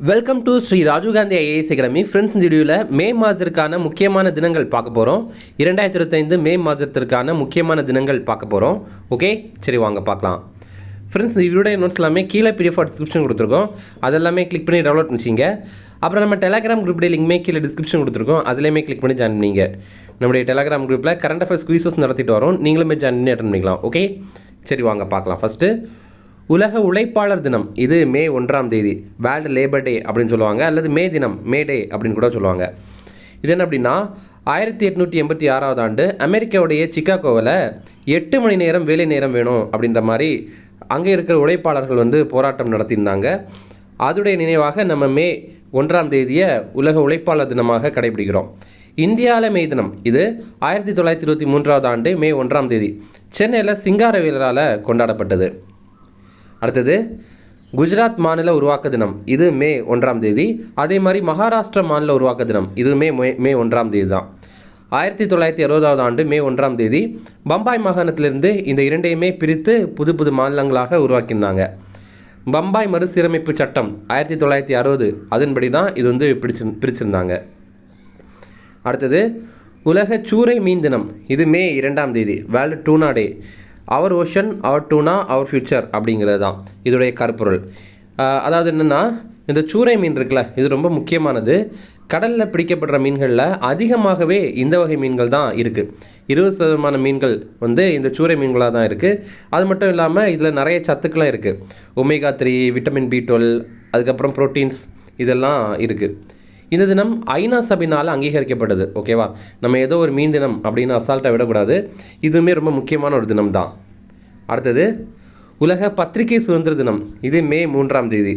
Welcome to Shri Rajiv Gandhi IAS academy. Friends, இந்த வீடியோவில் மே மாதத்திற்கான முக்கியமான தினங்கள் பார்க்க போகிறோம். 2025 மே மாதத்திற்கான முக்கியமான தினங்கள் பார்க்க போகிறோம். ஓகே, சரி வாங்க பார்க்கலாம். ஃப்ரெண்ட்ஸ், இந்த வீடியோட நோட்ஸ் எல்லாமே கீழே பிடிஎஃப் டிஸ்கிரிப்ஷன் கொடுத்துருக்கோம். அதெல்லாமே கிளிக் பண்ணி டவுன்லோட் பண்ணிச்சிங்க. அப்புறம் நம்ம டெலிகிராம் குரூப்புடைய லிங்க்மே கீழே டிஸ்கிரிப்ஷன் கொடுத்துருக்கோம். அதுலேயுமே கிளிக் பண்ணி ஜாயின் பண்ணிங்க. நம்முடைய டெலிகிராம் குரூப்பில் கரண்ட் அஃபேர்ஸ் குயிசஸ் நடத்திட்டு வரோம். நீங்களுமே ஜாயின் பண்ணி அட்டன் பண்ணிக்கலாம். ஓகே, சரி வாங்க பார்க்கலாம். ஃபஸ்ட்டு உலக உழைப்பாளர் தினம். இது மே 1ஆம் தேதி, வேர்ல்டு லேபர் டே அப்படின்னு சொல்லுவாங்க, அல்லது மே தினம், மே டே அப்படின்னு கூட சொல்லுவாங்க. இது என்ன அப்படின்னா, 1886 ஆண்டு அமெரிக்காவுடைய சிக்காகோவில் 8 மணி நேரம் வேலை நேரம் வேணும் அப்படின்ற மாதிரி அங்கே இருக்கிற உழைப்பாளர்கள் போராட்டம் நடத்தியிருந்தாங்க. அதோடைய நினைவாக நம்ம மே 1ஆம் தேதியை உலக உழைப்பாளர் தினமாக கடைபிடிக்கிறோம். இந்தியாவில் மே தினம் இது 1923 ஆண்டு மே 1ஆம் தேதி சென்னையில் சிங்காரவேலரால் கொண்டாடப்பட்டது. அடுத்தது குஜராத் மாநில உருவாக்க தினம். இது மே 1ஆம் தேதி. அதே மாதிரி மகாராஷ்டிரா மாநில உருவாக்க தினம் இதுவுமே மே 1ஆம் தேதி தான். 1960 ஆண்டு மே 1ஆம் தேதி பம்பாய் மாகாணத்திலிருந்து இந்த இரண்டையுமே பிரித்து புது புது மாநிலங்களாக உருவாக்கியிருந்தாங்க. பம்பாய் மறுசீரமைப்பு சட்டம் 1960 அதன்படி தான் இது பிரிச்சிருந்தாங்க. அடுத்தது உலக சூறை மீன் தினம். இது மே 2ஆம் தேதி, வேர்ல்டு டூனா டே. அவர் ஓஷன், அவர் டூனா, அவர் ஃபியூச்சர் அப்படிங்கிறது தான் இதோடைய கருப்பொருள். அதாவது என்னென்னா, இந்த சூறை மீன் இருக்குல்ல, இது ரொம்ப முக்கியமானது. கடலில் பிடிக்கப்படுற மீன்களில் அதிகமாகவே இந்த வகை மீன்கள் தான் இருக்குது. 20% மீன்கள் இந்த சூறை மீன்களாக தான் இருக்குது. அது மட்டும் இல்லாமல் இதில் நிறைய சத்துக்களாக இருக்குது. ஒமேகா 3, விட்டமின் B12, அதுக்கப்புறம் ப்ரோட்டீன்ஸ் இதெல்லாம் இருக்குது. இந்த தினம் ஐநா சபையினால் அங்கீகரிக்கப்பட்டது. ஓகேவா, நம்ம ஏதோ ஒரு மீன் தினம் அப்படின்னு அசால்ட்டாக விடக்கூடாது. இதுவுமே ரொம்ப முக்கியமான ஒரு தினம் தான். அடுத்தது உலக பத்திரிகை சுதந்திர தினம். இது மே 3ஆம் தேதி.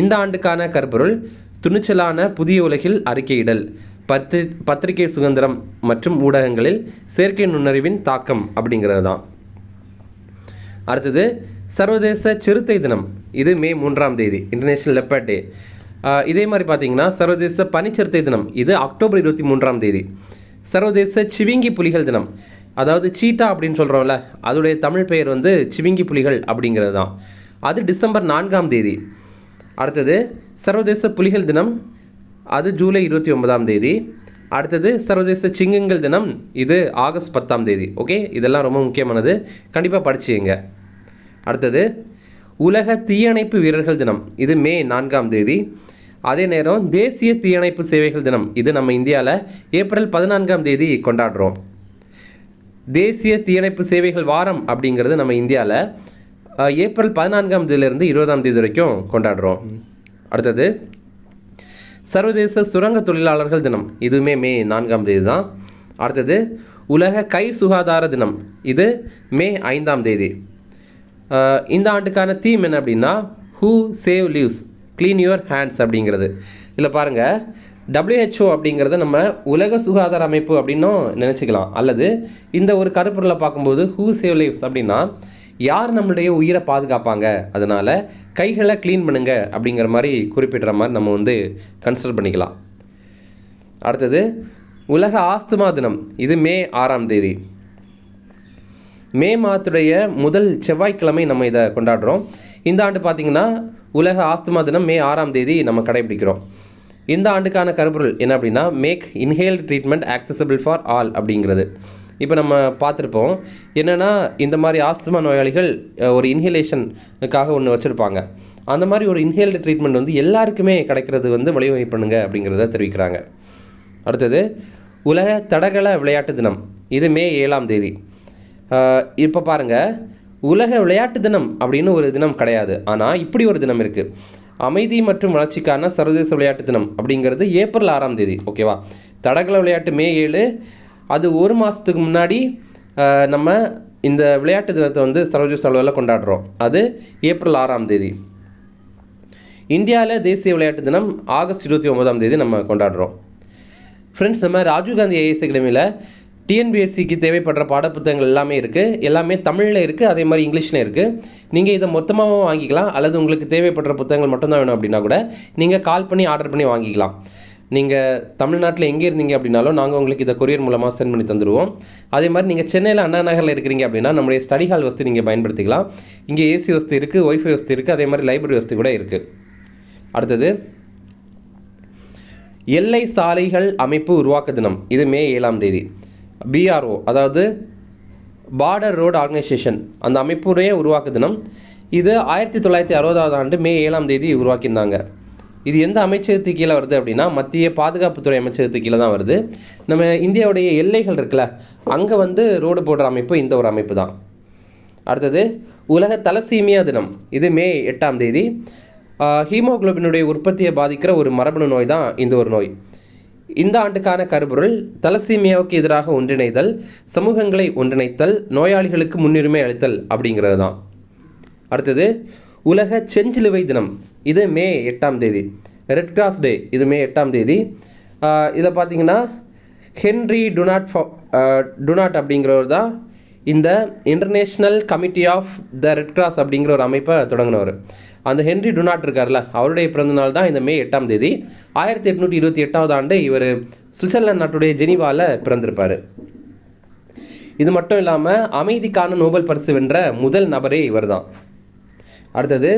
இந்த ஆண்டுக்கான கருப்பொருள் துணிச்சலான புதிய உலகில் அறிக்கையிடல், பத்திரிகை சுதந்திரம் மற்றும் ஊடகங்களில் செயற்கை நுண்ணறிவின் தாக்கம் அப்படிங்கிறது தான். அடுத்தது சர்வதேச சிறுத்தை தினம். இது மே 3ஆம் தேதி, இன்டர்நேஷ்னல் லெப்பர்ட் டே. இதே மாதிரி பார்த்தீங்கன்னா சர்வதேச பனிச்சிறுத்தை தினம். இது அக்டோபர் 23ஆம் தேதி. சர்வதேச சிவிங்கி புலிகள் தினம், அதாவது சீட்டா அப்படின்னு சொல்கிறோம்ல, அதோடைய தமிழ் பெயர் சிவிங்கி புலிகள் அப்படிங்கிறது தான். அது டிசம்பர் 4ஆம் தேதி. அடுத்தது சர்வதேச புலிகள் தினம், அது ஜூலை 29ஆம் தேதி. அடுத்தது சர்வதேச சிங்கங்கள் தினம், இது ஆகஸ்ட் 10ஆம் தேதி. ஓகே, இதெல்லாம் ரொம்ப முக்கியமானது, கண்டிப்பாக படிச்சுங்க. அடுத்தது உலக தீயணைப்பு வீரர்கள் தினம். இது மே 4ஆம் தேதி. அதே நேரம் தேசிய தீயணைப்பு சேவைகள் தினம், இது நம்ம இந்தியாவில் ஏப்ரல் 14ஆம் தேதி கொண்டாடுறோம். தேசிய தீயணைப்பு சேவைகள் வாரம் அப்படிங்கிறது நம்ம இந்தியாவில் ஏப்ரல் 14ஆம் தேதியிலிருந்து 20ஆம் தேதி வரைக்கும் கொண்டாடுறோம். அடுத்தது சர்வதேச சுரங்க தொழிலாளர்கள் தினம். இதுவுமே மே 4ஆம் தேதி தான். அடுத்தது உலக கை சுகாதார தினம். இது மே 5ஆம் தேதி. இந்த ஆண்டுக்கான தீம் என்ன அப்படின்னா, who save lives, clean your hands அப்படிங்கிறது. இதில் பாருங்கள், WHO அப்படிங்கிறத நம்ம உலக சுகாதார அமைப்பு அப்படின்னும் நினச்சிக்கலாம். அல்லது இந்த ஒரு கருப்பொருளை பார்க்கும்போது ஹூ சேவ் லிவ்ஸ் அப்படின்னா யார் நம்மளுடைய உயிரை பாதுகாப்பாங்க, அதனால் கைகளை க்ளீன் பண்ணுங்க அப்படிங்கிற மாதிரி குறிப்பிடுற மாதிரி நம்ம கன்சிடர் பண்ணிக்கலாம். அடுத்தது உலக ஆஸ்துமா தினம். இது மே 6ஆம் தேதி. மே மாதத்துடைய முதல் செவ்வாய்க்கிழமை நம்ம இதை கொண்டாடுறோம். இந்த ஆண்டு பார்த்திங்கன்னா உலக ஆஸ்துமா தினம் மே 6ஆம் தேதி நம்ம கடைபிடிக்கிறோம். இந்த ஆண்டுக்கான கருப்பொருள் என்ன அப்படின்னா, make inhaled treatment accessible for all அப்படிங்கிறது. இப்போ நம்ம பார்த்துருப்போம் என்னென்னா, இந்த மாதிரி ஆஸ்துமா நோயாளிகள் ஒரு இன்ஹேலேஷனுக்காக ஒன்று வச்சுருப்பாங்க. அந்த மாதிரி ஒரு இன்ஹேல்டு ட்ரீட்மெண்ட் எல்லாருக்குமே கிடைக்கிறது வழிவகை பண்ணுங்க அப்படிங்கிறத தெரிவிக்கிறாங்க. அடுத்தது உலக தடகள விளையாட்டு தினம். இது மே 7ஆம் தேதி. இப்போ பாருங்கள், உலக விளையாட்டு தினம் அப்படின்னு ஒரு தினம் கிடையாது. ஆனால் இப்படி ஒரு தினம் இருக்குது. அமைதி மற்றும் வளர்ச்சிக்கான சர்வதேச விளையாட்டு தினம் அப்படிங்கிறது ஏப்ரல் 6ஆம் தேதி. ஓகேவா, தடகள விளையாட்டு மே 7. அது ஒரு மாதத்துக்கு முன்னாடி நம்ம இந்த விளையாட்டு தினத்தை சர்வதேச அளவில் கொண்டாடுறோம். அது ஏப்ரல் 6ஆம் தேதி. இந்தியாவில் தேசிய விளையாட்டு தினம் ஆகஸ்ட் 29ஆம் தேதி நம்ம கொண்டாடுறோம். ஃப்ரெண்ட்ஸ், நம்ம ராஜீவ் காந்தி ஐஏஎஸ் அகாடமியில் டிஎன்பிஎஸ்சிக்கு தேவைப்படுற பாடப்புத்தகங்கள் எல்லாமே இருக்குது. எல்லாமே தமிழில் இருக்குது, அதே மாதிரி இங்கிலீஷில் இருக்குது. நீங்கள் இதை மொத்தமாகவும் வாங்கிக்கலாம், அல்லது உங்களுக்கு தேவைப்படுற புத்தகங்கள் மட்டும்தான் வேணும் அப்படின்னா கூட நீங்கள் கால் பண்ணி ஆர்டர் பண்ணி வாங்கிக்கலாம். நீங்கள் தமிழ்நாட்டில் எங்கே இருந்தீங்க அப்படின்னாலும் நாங்கள் உங்களுக்கு இதை கொரியர் மூலமாக சென்ட் பண்ணி தந்துடுவோம். அதே மாதிரி நீங்கள் சென்னையில் அண்ணா நகரில் இருக்கிறீங்க அப்படின்னா நம்முடைய ஸ்டடி ஹால் வசதி நீங்கள் பயன்படுத்திக்கலாம். இங்கே ஏசி வசதி இருக்குது, ஒய்ஃபை வசதி இருக்குது, அதே மாதிரி லைப்ரரி வசதி கூட இருக்குது. அடுத்தது எல்லை சாலைகள் அமைப்பு உருவாக்க தினம், இது மே 7ஆம் தேதி. பிஆர்ஓ, அதாவது பார்டர் ரோடு ஆர்கனைசேஷன், அந்த அமைப்புடைய உருவாக்க தினம். இது 1960ஆவது ஆண்டு மே 7ஆம் தேதி உருவாக்கியிருந்தாங்க. இது எந்த அமைச்சகத்துக்கு கீழே வருது அப்படின்னா மத்திய பாதுகாப்புத்துறை அமைச்சகத்துக்கு கீழே தான் வருது. நம்ம இந்தியாவுடைய எல்லைகள் இருக்குல்ல, அங்கே வந்து ரோடு போடுற அமைப்பு இந்த ஒரு அமைப்பு தான். அடுத்தது உலக தலசீமியா தினம், இது மே 8ஆம் தேதி. ஹீமோகுளோபினுடைய உற்பத்தியை பாதிக்கிற ஒரு மரபணு நோய் தான் இந்த ஒரு நோய். இந்த ஆண்டுக்கான கருப்பொருள் தலசீமியாவுக்கு எதிராக ஒன்றிணைதல், சமூகங்களை ஒன்றிணைத்தல், நோயாளிகளுக்கு முன்னுரிமை அளித்தல் அப்படிங்கிறது தான். அடுத்தது உலக செஞ்சிலுவை தினம், இது மே 8ஆம் தேதி. ரெட் கிராஸ் டே, இது மே 8ஆம் தேதி. இதில் பார்த்தீங்கன்னா ஹென்ரி டுனாட் அப்படிங்கிறவர் தான் இந்த international committee of the red cross அப்படிங்கிற ஒரு அமைப்பை தொடங்கினவர். அந்த ஹென்ரி டுனாட் இருக்கார்ல, அவருடைய பிறந்தநாள் தான் இந்த மே 8ஆம் தேதி. 1828ஆவது ஆண்டு இவர் சுவிட்சர்லாந்து நாட்டுடைய ஜெனீவாவில் பிறந்திருப்பார். இது மட்டும் இல்லாமல் அமைதிக்கான நோபல் பரிசு வென்ற முதல் நபரே இவர் தான். அடுத்தது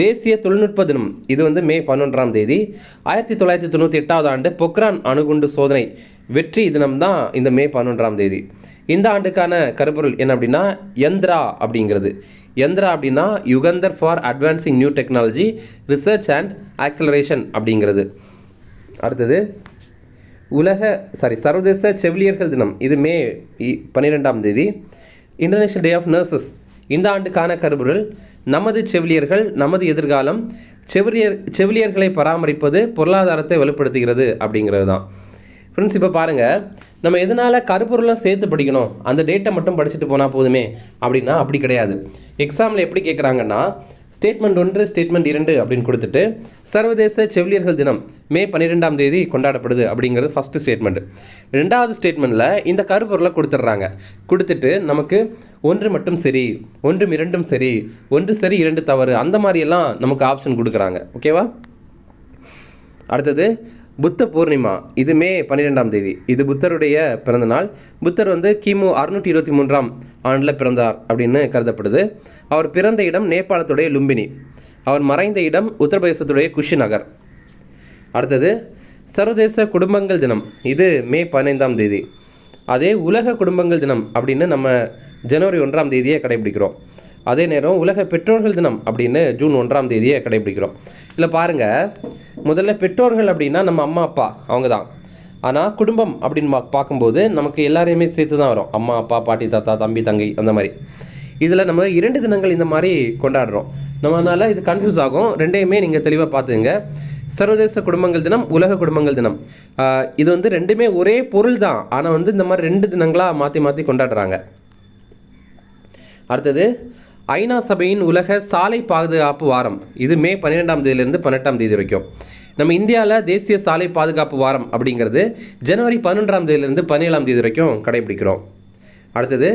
தேசிய தொழில்நுட்ப தினம், இது வந்து மே 11ஆம் தேதி. 1998ஆவது ஆண்டு பொக்ரான் அணுகுண்டு சோதனை வெற்றி தினம் தான் இந்த மே 11ஆம் தேதி. இந்த ஆண்டுக்கான கருப்பொருள் என்ன அப்படின்னா யந்திரா அப்படிங்கிறது. யந்திரா அப்படின்னா Yugantar for advancing new technology research and acceleration அப்படிங்கிறது. அடுத்தது சர்வதேச செவிலியர்கள் தினம், இது மே 12ஆம் தேதி. இன்டர்நேஷனல் டே ஆஃப் நர்சஸ், இந்த ஆண்டுக்கான கருப்பொருள் நமது செவிலியர்கள் நமது எதிர்காலம், செவிலியர்களை பராமரிப்பது பொருளாதாரத்தை வலுப்படுத்துகிறது அப்படிங்கிறது தான். ஃப்ரெண்ட்ஸ், இப்போ பாருங்கள், நம்ம எதனால் கருப்பொருளாக சேர்த்து படிக்கணும், அந்த டேட்டை மட்டும் படிச்சுட்டு போனால் போதுமே அப்படின்னா அப்படி கிடையாது. எக்ஸாமில் எப்படி கேட்குறாங்கன்னா ஸ்டேட்மெண்ட் 1 ஸ்டேட்மெண்ட் 2 அப்படின்னு கொடுத்துட்டு சர்வதேச செவிலியர்கள் தினம் மே 12ஆம் தேதி கொண்டாடப்படுது அப்படிங்கிறது ஃபஸ்ட்டு ஸ்டேட்மெண்ட். ரெண்டாவது ஸ்டேட்மெண்ட்டில் இந்த கருப்பொருளை கொடுத்துட்றாங்க. கொடுத்துட்டு நமக்கு 1 மட்டும் சரி, 1 2 சரி, 1 சரி 2 தவறு, அந்த மாதிரியெல்லாம் நமக்கு ஆப்ஷன் கொடுக்குறாங்க. ஓகேவா? அடுத்தது புத்த பூர்ணிமா, இது மே 12ஆம் தேதி. இது புத்தருடைய பிறந்தநாள். புத்தர் வந்து கிமு 623ஆம் ஆண்டில் பிறந்தார் அப்படின்னு கருதப்படுது. அவர் பிறந்த இடம் நேபாளத்துடைய லும்பினி. அவர் மறைந்த இடம் உத்தரப்பிரதேசத்துடைய குஷி நகர். அடுத்தது சர்வதேச குடும்பங்கள் தினம், இது மே 15ஆம் தேதி. அதே உலக குடும்பங்கள் தினம் அப்படின்னு நம்ம ஜனவரி 1ஆம் தேதியை கடைபிடிக்கிறோம். அதே நேரம் உலக பெற்றோர்கள் தினம் அப்படின்னு ஜூன் 1ஆம் தேதியை கடைபிடிக்கிறோம். இல்லை பாருங்கள், முதல்ல பெற்றோர்கள் அப்படின்னா நம்ம அம்மா அப்பா அவங்க தான். ஆனால் குடும்பம் அப்படின்னு பார்க்கும்போது நமக்கு எல்லாரையுமே சேர்த்து தான் வரும். அம்மா அப்பா, பாட்டி தாத்தா, தம்பி தங்கை, அந்த மாதிரி. இதில் நம்ம 2 தினங்கள் இந்த மாதிரி கொண்டாடுறோம். நம்மளால் இது கன்ஃபியூஸ் ஆகும். ரெண்டையுமே நீங்கள் தெளிவாக பார்த்துங்க. சர்வதேச குடும்பங்கள் தினம், உலக குடும்பங்கள் தினம், இது வந்து ரெண்டுமே ஒரே பொருள் தான். ஆனால் வந்து இந்த மாதிரி 2 தினங்களாக மாற்றி மாற்றி கொண்டாடுறாங்க. அடுத்தது ஐநா சபையின் உலக சாலை பாதுகாப்பு வாரம், இது மே 12ஆம் தேதியிலிருந்து 18ஆம் தேதி வரைக்கும். நம்ம இந்தியாவில் தேசிய சாலை பாதுகாப்பு வாரம் அப்படிங்கிறது ஜனவரி 11ஆம் தேதியிலிருந்து 17ஆம் தேதி வரைக்கும் கடைபிடிக்கிறோம். அடுத்தது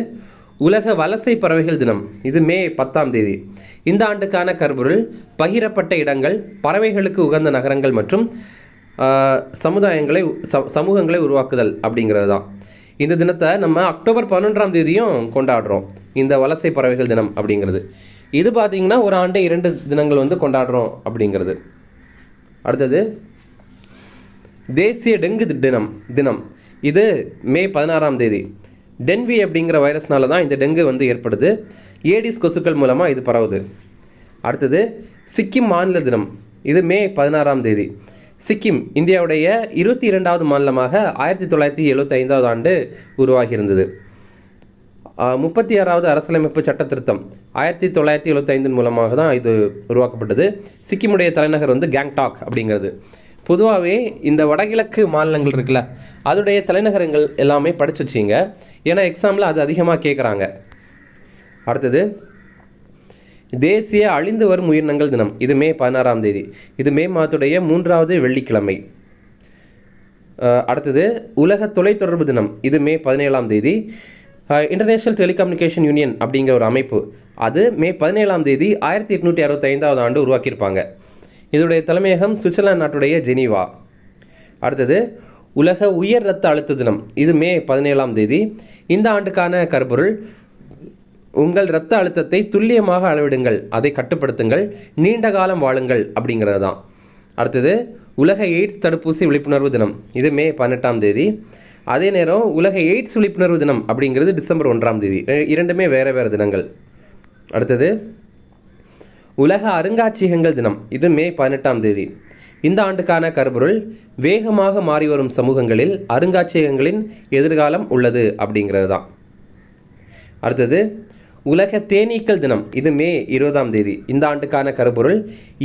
உலக வலசை பறவைகள் தினம், இது மே 10ஆம் தேதி. இந்த ஆண்டுக்கான கருப்பொருள் பகிரப்பட்ட இடங்கள், பறவைகளுக்கு உகந்த நகரங்கள் மற்றும் சமூகங்களை உருவாக்குதல் அப்படிங்கிறது தான். இந்த தினத்தை நம்ம அக்டோபர் 11ஆம் தேதியும் கொண்டாடுறோம், இந்த வலசை பறவைகள் தினம் அப்படிங்கிறது. இது பார்த்திங்கன்னா ஒரு ஆண்டை 2 தினங்கள் வந்து கொண்டாடுறோம் அப்படிங்கிறது. அடுத்தது தேசிய டெங்கு தினம், இது மே 16ஆம் தேதி. டென்வி அப்படிங்கிற வைரஸ்னால தான் இந்த டெங்கு வந்து ஏற்படுது. ஏடிஸ் கொசுக்கள் மூலமாக இது பரவுது. அடுத்தது சிக்கிம் மாநில தினம், இது மே 16ஆம் தேதி. சிக்கிம் இந்தியாவுடைய 22வது மாநிலமாக 1975ஆவது ஆண்டு உருவாகியிருந்தது. 36வது அரசியலமைப்பு சட்ட திருத்தம் 1975 மூலமாக தான் இது உருவாக்கப்பட்டது. சிக்கிமுடைய தலைநகர் வந்து கேங்டாக் அப்படிங்கிறது. பொதுவாகவே இந்த வடகிழக்கு மாநிலங்கள் இருக்குல்ல, அதோடைய தலைநகரங்கள் எல்லாமே படித்து வச்சிங்க. ஏன்னா எக்ஸாமில் அது அதிகமாக கேட்குறாங்க. அடுத்தது தேசிய அழிந்து வரும் உயிரினங்கள் தினம், இது மே 16ஆம் தேதி. இது மே மாதத்துடைய 3வது வெள்ளிக்கிழமை. அடுத்தது உலக தொலைத்தொடர்பு தினம், இது மே 17ஆம் தேதி. இன்டர்நேஷ்னல் டெலிகம்யூனிகேஷன் யூனியன் அப்படிங்கிற ஒரு அமைப்பு, அது மே 17ஆம் தேதி 1865ஆவது ஆண்டு உருவாக்கியிருப்பாங்க. இதோடைய தலைமையகம் சுவிட்சர்லாந்து நாட்டுடைய ஜெனீவா. அடுத்தது உலக உயர் இரத்த அழுத்த தினம், இது மே 17ஆம் தேதி. இந்த ஆண்டுக்கான கருப்பொருள் உங்கள் இரத்த அழுத்தத்தை துல்லியமாக அளவிடுங்கள், அதை கட்டுப்படுத்துங்கள், நீண்ட காலம் வாழுங்கள் அப்படிங்கிறது தான். அடுத்தது உலக எய்ட்ஸ் தடுப்பூசி விழிப்புணர்வு தினம், இது மே 18ஆம் தேதி. அதே நேரம் உலக எய்ட்ஸ் விழிப்புணர்வு தினம் அப்படிங்கிறது டிசம்பர் 1ஆம் தேதி. இரண்டுமே வேறு வேறு தினங்கள். அடுத்தது உலக அருங்காட்சியகங்கள் தினம், இது மே 18ஆம் தேதி. இந்த ஆண்டுக்கான கருப்பொருள் வேகமாக மாறி வரும் சமூகங்களில் அருங்காட்சியகங்களின் எதிர்காலம் உள்ளது அப்படிங்கிறது தான். அடுத்தது உலக தேனீக்கள் தினம், இது மே 20ஆம் தேதி. இந்த ஆண்டுக்கான கருப்பொருள்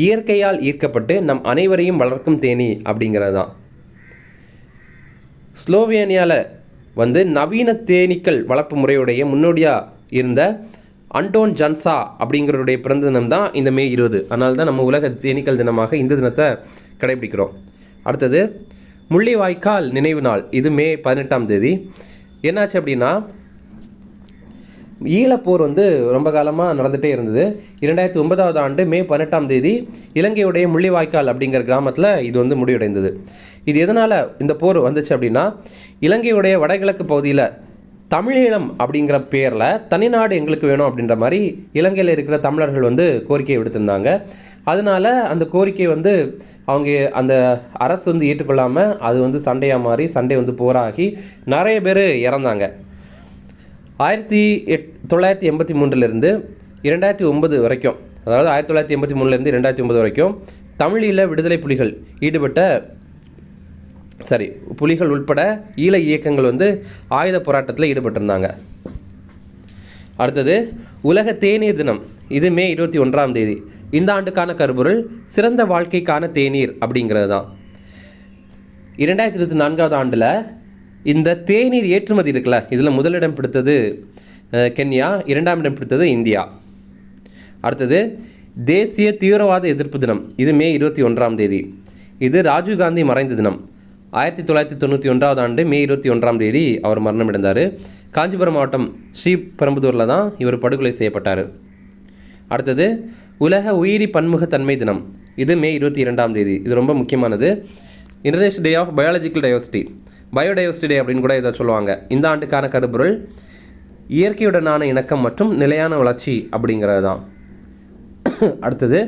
இயற்கையால் ஈர்க்கப்பட்டு நம் அனைவரையும் வளர்க்கும் தேனீ அப்படிங்கிறது தான். ஸ்லோவேனியாவில் நவீன தேனீக்கள் வளர்ப்பு முறையுடைய முன்னோடியாக இருந்த அண்டோன் ஜன்சா அப்படிங்கிறவருடைய பிறந்த தினம் தான் இந்த மே 20. அதனால தான் நம்ம உலக தேனீக்கள் தினமாக இந்த தினத்தை கடைபிடிக்கிறோம். அடுத்தது முள்ளிவாய்க்கால் நினைவு நாள், இது மே 18ஆம் தேதி. என்னாச்சு அப்படின்னா ஈழப்போர் ரொம்ப காலமாக நடந்துகிட்டே இருந்தது. 2009ஆவது ஆண்டு மே 18ஆம் தேதி இலங்கையுடைய முள்ளிவாய்க்கால் அப்படிங்கிற கிராமத்தில் இது முடிவடைந்தது. இது எதனால் இந்த போர் வந்துச்சு அப்படின்னா, இலங்கையுடைய வடகிழக்கு பகுதியில் தமிழீழம் அப்படிங்கிற பேரில் தனிநாடு எங்களுக்கு வேணும் அப்படின்ற மாதிரி இலங்கையில் இருக்கிற தமிழர்கள் கோரிக்கையை விடுத்திருந்தாங்க. அதனால அந்த கோரிக்கை அவங்க அந்த அரசு ஏற்றுக்கொள்ளாமல் அது சண்டையாக மாறி சண்டை போராகி நிறைய பேர் இறந்தாங்க. 1983 2009 வரைக்கும், அதாவது 1983 2009 வரைக்கும் தமிழீழ விடுதலை புலிகள் உட்பட ஈழ இயக்கங்கள் ஆயுத போராட்டத்தில் ஈடுபட்டிருந்தாங்க. அடுத்தது உலக தேநீர் தினம், இது மே 21ஆம் தேதி. இந்த ஆண்டுக்கான கருப்பொருள் சிறந்த வாழ்க்கைக்கான தேநீர் அப்படிங்கிறது தான். 2024ஆவது ஆண்டில் இந்த தேநீர் ஏற்றுமதி இருக்குல்ல, இதில் முதலிடம் பிடித்தது கென்யா, 2ஆம் இடம் பிடித்தது இந்தியா. அடுத்தது தேசிய தீவிரவாத எதிர்ப்பு தினம், இது மே 21ஆம் தேதி. இது ராஜீவ்காந்தி மறைந்த தினம். 1991ஆவது ஆண்டு மே 21ஆம் தேதி அவர் மரணமடைந்தார். காஞ்சிபுரம் மாவட்டம் ஸ்ரீபெரும்புதூரில் தான் இவர் படுகொலை செய்யப்பட்டார். அடுத்தது உலக உயிரி பன்முகத்தன்மை தினம், இது மே 22ஆம் தேதி. இது ரொம்ப முக்கியமானது. International day of biological diversity, biodiversity day அப்படின்னு கூட இதை சொல்லுவாங்க. இந்த ஆண்டுக்கான கருப்பொருள் இயற்கையுடனான இணக்கம் மற்றும் நிலையான வளர்ச்சி அப்படிங்கிறது தான். அடுத்தது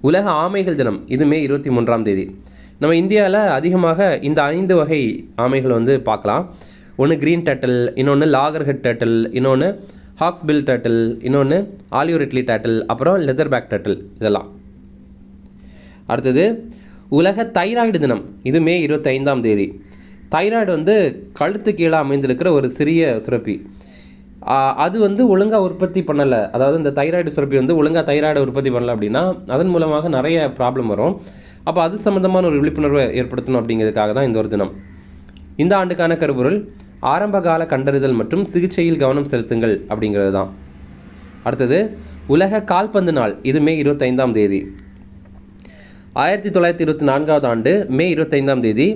உலக ஆமைகள் தினம், இது மே 23ஆம் தேதி. நம்ம இந்தியாவில் அதிகமாக இந்த 5 வகை ஆமைகள் பார்க்கலாம். ஒன்று கிரீன் டர்ட்டில், இன்னொன்று லாகர்ஹெட் டர்ட்டில், இன்னொன்று ஹாக்ஸ்பில் டர்ட்டில், இன்னொன்று ஆலியோரிட்லி டர்ட்டில், அப்புறம் லெதர் பேக் டர்ட்டில், இதெல்லாம். அடுத்தது உலக தைராய்டு தினம், இது மே 25ஆம் தேதி. தைராய்டு கழுத்து கீழே அமைந்திருக்கிற ஒரு சிறிய சுரப்பி. அது ஒழுங்காக உற்பத்தி பண்ணலை, அதாவது இந்த தைராய்டு சுரப்பி ஒழுங்காக தைராய்டு உற்பத்தி பண்ணலை அப்படின்னா அதன் மூலமாக நிறைய ப்ராப்ளம் வரும். அப்போ அது சம்மந்தமான ஒரு விழிப்புணர்வை ஏற்படுத்தணும் அப்படிங்கிறதுக்காக தான் இந்த ஒரு தினம். இந்த ஆண்டுக்கான கருப்பொருள் ஆரம்பகால கண்டறிதல் மற்றும் சிகிச்சையில் கவனம் செலுத்துங்கள் அப்படிங்கிறது தான். அடுத்தது உலக கால்பந்து நாள், இது மே 25ஆம் தேதி. 1924ஆவது ஆண்டு மே 25ஆம் தேதி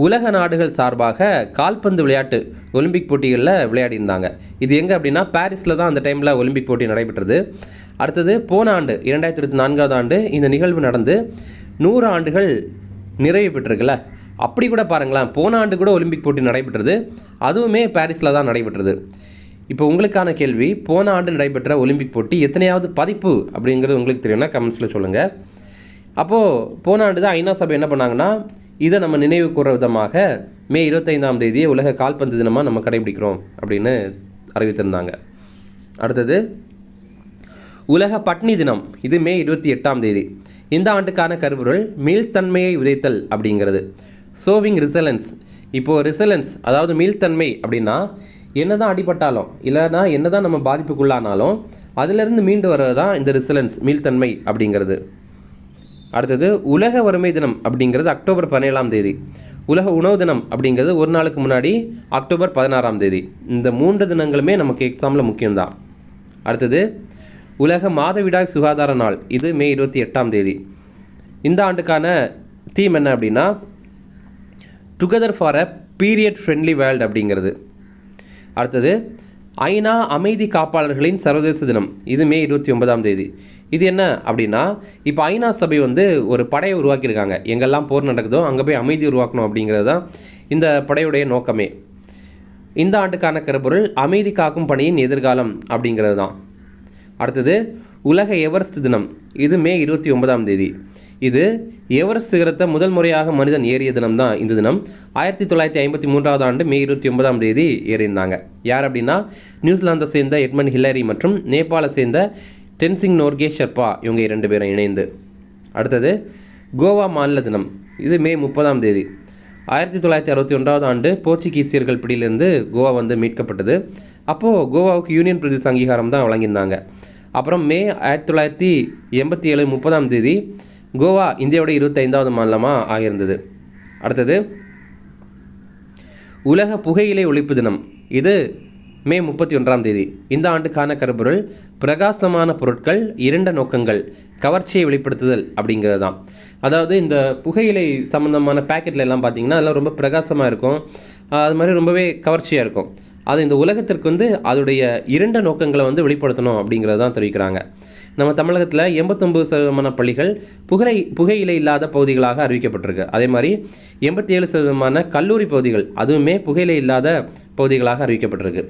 உலக நாடுகள் சார்பாக கால்பந்து விளையாட்டு ஒலிம்பிக் போட்டிகளில் விளையாடியிருந்தாங்க. இது எங்கே அப்படின்னா பாரிஸில் தான் அந்த டைமில் ஒலிம்பிக் போட்டி நடைபெற்றது. அடுத்தது போன ஆண்டு 2024ஆவது ஆண்டு இந்த நிகழ்வு நடந்து 100 ஆண்டுகள் நிறைவு பெற்றிருக்குல்ல. அப்படி கூட பாருங்களேன், போன ஆண்டு கூட ஒலிம்பிக் போட்டி நடைபெற்றது, அதுவுமே பாரிஸில் தான் நடைபெற்றது. இப்போ உங்களுக்கான கேள்வி, போன ஆண்டு நடைபெற்ற ஒலிம்பிக் போட்டி எத்தனையாவது பதிப்பு அப்படிங்கிறது உங்களுக்கு தெரியும்னா கமெண்ட்ஸில் சொல்லுங்கள். அப்போது போன ஆண்டு தான் ஐநா சபை என்ன பண்ணாங்கன்னா, இதை நம்ம நினைவு கூற விதமாக மே 25ஆம் தேதியை உலக கால்பந்து தினமாக நம்ம கடைபிடிக்கிறோம் அப்படின்னு அறிவித்திருந்தாங்க. அடுத்தது உலக பட்னி தினம், இது மே 28ஆம் தேதி. இந்த ஆண்டுக்கான கருப்பொருள் மீள்தன்மையை விதைத்தல் அப்படிங்கிறது. சோவிங் ரிசலன்ஸ். இப்போது ரிசலன்ஸ் அதாவது மீள்தன்மை அப்படின்னா என்னதான் அடிபட்டாலும் இல்லைனா என்னதான் நம்ம பாதிப்புக்குள்ளானாலும் அதிலிருந்து மீண்டு வர்றது தான் இந்த ரிசலன்ஸ், மீள்தன்மை அப்படிங்கிறது. அடுத்தது உலக வறுமை தினம் அப்படிங்கிறது அக்டோபர் 17ஆம் தேதி. உலக உணவு தினம் அப்படிங்கிறது ஒரு நாளுக்கு முன்னாடி அக்டோபர் 16ஆம் தேதி. இந்த 3 தினங்களுமே நமக்கு எக்ஸாமில் முக்கியம்தான். அடுத்தது உலக மாதவிடாய் சுகாதார நாள், இது மே 28ஆம் தேதி. இந்த ஆண்டுக்கான தீம் என்ன அப்படின்னா together for a period friendly world அப்படிங்கிறது. அடுத்தது ஐநா அமைதி காப்பாளர்களின் சர்வதேச தினம், இது மே 29ஆம் தேதி. இது என்ன அப்படின்னா, இப்போ ஐநா சபை ஒரு படையை உருவாக்கியிருக்காங்க. எங்கெல்லாம் போர் நடக்குதோ அங்கே போய் அமைதி உருவாக்கணும் அப்படிங்கிறது தான் இந்த படையுடைய நோக்கமே. இந்த ஆண்டுக்கான கருப்பொருள் அமைதி காக்கும் பணியின் எதிர்காலம் அப்படிங்கிறது தான். அடுத்தது உலக எவரெஸ்ட் தினம், இது மே 29ஆம் தேதி. இது எவரெஸ்ட் சிகரத்தை முதல் முறையாக மனிதன் ஏறிய தினம் தான் இந்த தினம். 1953 ஆண்டு மே 29 ஏறியிருந்தாங்க. யார் அப்படின்னா நியூசிலாந்தை சேர்ந்த எட்மண்ட் ஹில்லரி மற்றும் நேபாளை சேர்ந்த டென்சிங் நோர்கே ஷெர்பா, இவங்க 2 பேரும் இணைந்து. அடுத்தது கோவா மாநில தினம். இது மே 30 1961 ஆண்டு போர்ச்சுகீசியர்கள் பிடியிலிருந்து கோவா வந்து மீட்கப்பட்டது. அப்போது கோவாவுக்கு யூனியன் பிரதேச அங்கீகாரம் தான் வழங்கியிருந்தாங்க. அப்புறம் மே 1987 30 கோவா இந்தியாவோட 25வது மாநிலமாக ஆகியிருந்தது. அடுத்தது உலக புகையிலை ஒழிப்பு தினம். இது மே 31 இந்த ஆண்டுக்கான கருப்பொருள் பிரகாசமான பொருட்கள், இருண்ட நோக்கங்கள், கவர்ச்சியை வெளிப்படுத்துதல் அப்படிங்கிறது தான். அதாவது இந்த புகையிலை சம்மந்தமான பேக்கெட்ல எல்லாம் பார்த்தீங்கன்னா அதெல்லாம் ரொம்ப பிரகாசமாக இருக்கும், அது மாதிரி ரொம்பவே கவர்ச்சியாக இருக்கும். அது இந்த உலகத்திற்கு வந்து அதோடைய இருண்ட நோக்கங்களை வந்து வெளிப்படுத்தணும் அப்படிங்கிறது தான் தெரிவிக்கிறாங்க. நம்ம தமிழகத்தில் 89% பள்ளிகள் புகையிலை இல்லாத பகுதிகளாக அறிவிக்கப்பட்டிருக்கு. அதே மாதிரி 87% கல்லூரி பகுதிகள் அதுவுமே புகையிலை இல்லாத பகுதிகளாக அறிவிக்கப்பட்டிருக்கு.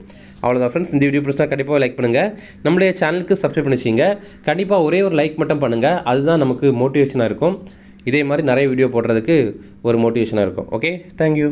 அவ்வளோதான் ஃப்ரெண்ட்ஸ், இந்த வீடியோ பிடிச்சா கண்டிப்பாக லைக் பண்ணுங்கள். நம்மளுடைய சேனலுக்கு சப்ஸ்கிரைப் பண்ணி வச்சுங்க. கண்டிப்பாக ஒரே ஒரு லைக் மட்டும் பண்ணுங்கள், அதுதான் நமக்கு மோட்டிவேஷனாக இருக்கும். இதே மாதிரி நிறைய வீடியோ போடுறதுக்கு ஒரு மோட்டிவேஷனாக இருக்கும். Okay, thank you.